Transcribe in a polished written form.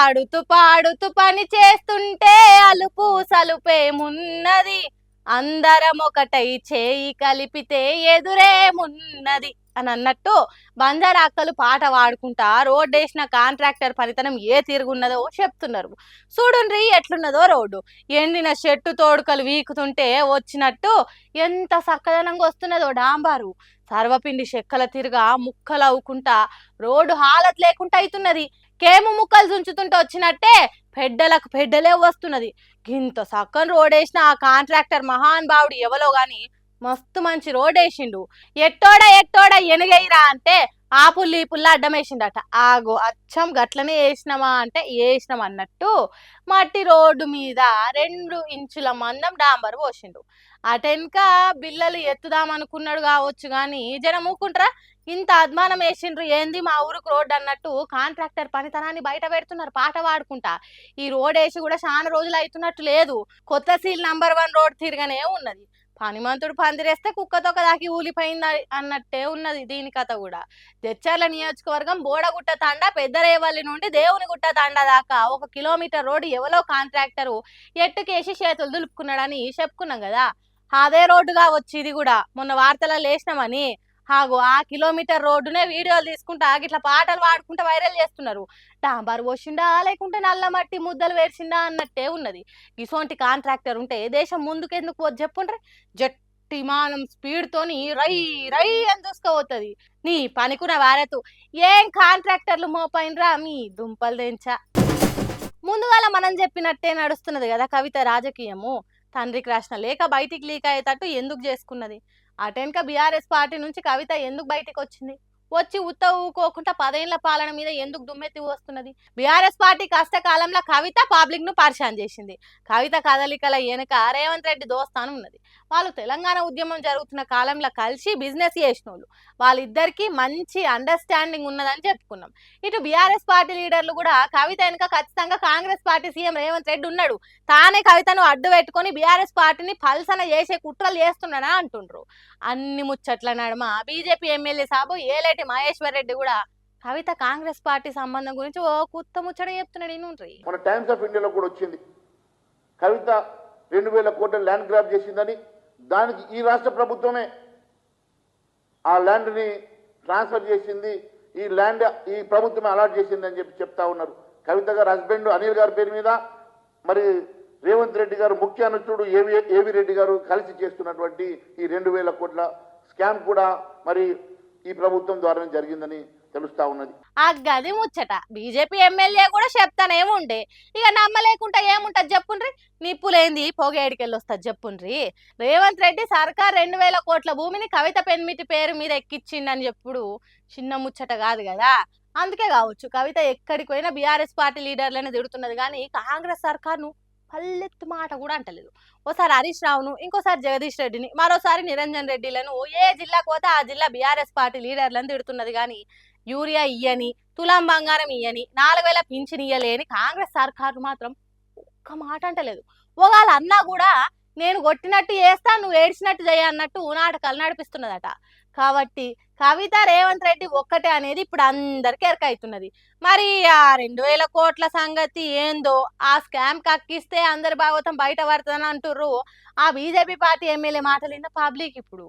ఆడుతూ పాడుతూ పని చేస్తుంటే అలుపు సలుపేమున్నది, అందరం ఒకటై చేయి కలిపితే ఎదురేమున్నది అని అన్నట్టు బంజారా అక్కలు పాట పాడుకుంటా రోడ్డేసిన కాంట్రాక్టర్ పనితనం ఏ తిరుగున్నదో చెప్తున్నారు. చూడుండ్రి ఎట్లున్నదో రోడ్డు, ఎండిన చెట్టు తోడుకలు వీకుతుంటే వచ్చినట్టు ఎంత చక్కదనంగా వస్తున్నదో డాంబారు. సర్వపిండి చెక్కల తిరుగా ముక్కలు అవ్వుకుంటా రోడ్డు హాలత్ లేకుండా అవుతున్నది. కేము ముక్కలు చుంచుతుంటే వచ్చినట్టే పెడ్డలకు పెడ్డలే వస్తున్నది. గింత సక్కని రోడేసిన ఆ కాంట్రాక్టర్ మహాన్ భావుడు ఎవలో గాని మస్తు మంచి రోడ్ వేసిండు. ఎట్టోడా ఎనగైరా అంటే ఆ పుల్లి ఈ పుల్ల అడ్డమేసిండట. ఆగో అచ్చం గట్లనే వేసినామా అంటే వేసినాం అన్నట్టు మట్టి రోడ్డు మీద 2 ఇంచుల మందం డాంబర్ పోసిండు. అటెనక బిల్లలు ఎత్తుదామనుకున్నాడు కావచ్చు గాని జనం ఊకుంటారా, ఇంత అద్మానం వేసిండ్రు ఏంది మా ఊరుకు రోడ్డు అన్నట్టు కాంట్రాక్టర్ పనితనాన్ని బయట పెడుతున్నారు పాట పాడుకుంటా. ఈ రోడ్ వేసి కూడా చాలా రోజులు అవుతున్నట్టు లేదు. కొత్త సీల్ నంబర్ 1 రోడ్ తిరగనే ఉన్నది. పనిమంతుడు పందిరేస్తే కుక్కతో దాకి ఊలిపోయింది అన్నట్టే ఉన్నది దీని కథ కూడా. జడ్చర్ల నియోజకవర్గం బోడగుట్ట తాండా పెద్దరేవల్లి నుండి దేవునిగుట్ట తాండా దాకా 1 కిలోమీటర్ రోడ్డు ఎవలో కాంట్రాక్టరు ఎట్టుకేసి చేతులు దులుపుకున్నాడని చెప్పుకున్నాం కదా. అదే రోడ్డుగా వచ్చి ఇది కూడా మొన్న వార్తలలో లేసినామని హాగో ఆ కిలోమీటర్ రోడ్డునే వీడియోలు తీసుకుంటా ఇట్లా పాటలు పాడుకుంటా వైరల్ చేస్తున్నారు. డాంబర్ పోసిండా లేకుంటే నల్ల మట్టి ముద్దలు వేర్చిండా అన్నట్టే ఉన్నది. ఇసోంటి కాంట్రాక్టర్ ఉంటే దేశం ముందుకెందుకు పోదు చెప్పుండ్రి. జట్టిమానం స్పీడ్ తోని రై రై అని చూసుకోవతుంది. నీ పనికున్న వారతు ఏం కాంట్రాక్టర్లు మోపైనరా మీ దుంపలు తెంచా. ముందుగాల మనం చెప్పినట్టే నడుస్తున్నది కదా కవిత రాజకీయము. తండ్రికి రాసిన లేఖ బయటికి లీక్ అయ్యేటట్టు ఎందుకు చేసుకున్నది? అటెనక బీఆర్ఎస్ పార్టీ నుంచి కవిత ఎందుకు బయటికి వచ్చింది? వచ్చి ఊకోకుండా 10 ఏళ్ల పాలన మీద ఎందుకు దుమ్మెత్తి వస్తున్నది? బీఆర్ఎస్ పార్టీ కష్టకాలంలో కవిత పబ్లిక్ ను పరిచయం చేసింది. కవిత కదలికల వెనుక రేవంత్ రెడ్డి దోస్తాను ఉన్నది. వాళ్ళు తెలంగాణ ఉద్యమం జరుగుతున్న కాలంలో కలిసి బిజినెస్ చేసిన వాళ్ళు. వాళ్ళిద్దరికి మంచి అండర్స్టాండింగ్ ఉన్నదని చెప్పుకున్నాం. ఇటు బీఆర్ఎస్ పార్టీ లీడర్లు కూడా కవిత వెనుక ఖచ్చితంగా కాంగ్రెస్ పార్టీ సీఎం రేవంత్ రెడ్డి ఉన్నాడు, తానే కవితను అడ్డు పెట్టుకొని బీఆర్ఎస్ పార్టీని పల్సన చేసే కుట్రలు చేస్తున్నాడని అంటుండ్రు. అన్ని ముచ్చట్ల నడుమ బీజేపీ ఎమ్మెల్యే సాబు ఏలేటి మహేశ్వర్ రెడ్డి కూడా కవిత కాంగ్రెస్ పార్టీ సంబంధం గురించి ఓ కొత్త ముచ్చట చెప్తున్నాడు. మన టైమ్స్ ఆఫ్ ఇండియాలో కూడా వచ్చింది కవిత 2000 కోట్ల ల్యాండ్ గ్రాబ్ చేసిందని. దానికి ఈ రాష్ట్ర ప్రభుత్వమే ఆ ల్యాండ్ని ట్రాన్స్ఫర్ చేసింది, ఈ ల్యాండ్ ఈ ప్రభుత్వమే అలాట్ చేసింది అని చెప్తా ఉన్నారు. కవిత గారు హస్బెండ్ అనిల్ గారి పేరు మీద మరి రేవంత్ రెడ్డి గారు ముఖ్య అనుచరుడు ఏవి రెడ్డి గారు కలిసి చేస్తున్నటువంటి ఈ 2000 కోట్ల స్కామ్ కూడా మరి ఈ ప్రభుత్వం ద్వారానే జరిగిందని తెలుస్తా ఉన్నది. ఆ గది ముచ్చట బీజేపీ ఎమ్మెల్యే కూడా చెప్తానేముండే, ఇక నమ్మలేకుండా ఏముంటది చెప్పుండ్రి. నిప్పులేంది పొగేడికెళ్ళి వస్తుంది చెప్పుండ్రి. రేవంత్ రెడ్డి సర్కార్ 2000 కోట్ల భూమిని కవిత పెన్మిటి పేరు మీద ఎక్కిచ్చిండని చెప్పుడు చిన్న ముచ్చట కాదు కదా. అందుకే కావచ్చు కవిత ఎక్కడికి పోయినా బీఆర్ఎస్ పార్టీ లీడర్లను తిడుతున్నది కానీ కాంగ్రెస్ సర్కార్ను పల్లెత్తు మాట కూడా అంటలేదు. ఓసారి హరీష్ రావును, ఇంకోసారి జగదీష్ రెడ్డిని, మరోసారి నిరంజన్ రెడ్డిలను ఏ జిల్లాకు పోతే ఆ జిల్లా బీఆర్ఎస్ పార్టీ లీడర్లను తిడుతున్నది కానీ యూరియా ఇయ్యని, తులాం బంగారం ఇయ్యని, 4000 పింఛన్ ఇయ్యలేని కాంగ్రెస్ సర్కారు మాత్రం ఒక్క మాట అంటలేదు. ఒకవేళ అన్నా కూడా నేను కొట్టినట్టు చేస్తా నువ్వు ఏడ్చినట్టు చేయ అన్నట్టు నాటకాలు నడిపిస్తున్నదట. కాబట్టి కవిత రేవంత్ రెడ్డి ఒక్కటే అనేది ఇప్పుడు అందరికి ఎరకైతున్నది. మరి ఆ 2000 కోట్ల సంగతి ఏందో, ఆ స్కామ్ కక్కిస్తే అందరి భాగవతం బయట పడుతుందని అంటుర్రు ఆ బీజేపీ పార్టీ ఎమ్మెల్యే మాటలు పబ్లిక్ ఇప్పుడు.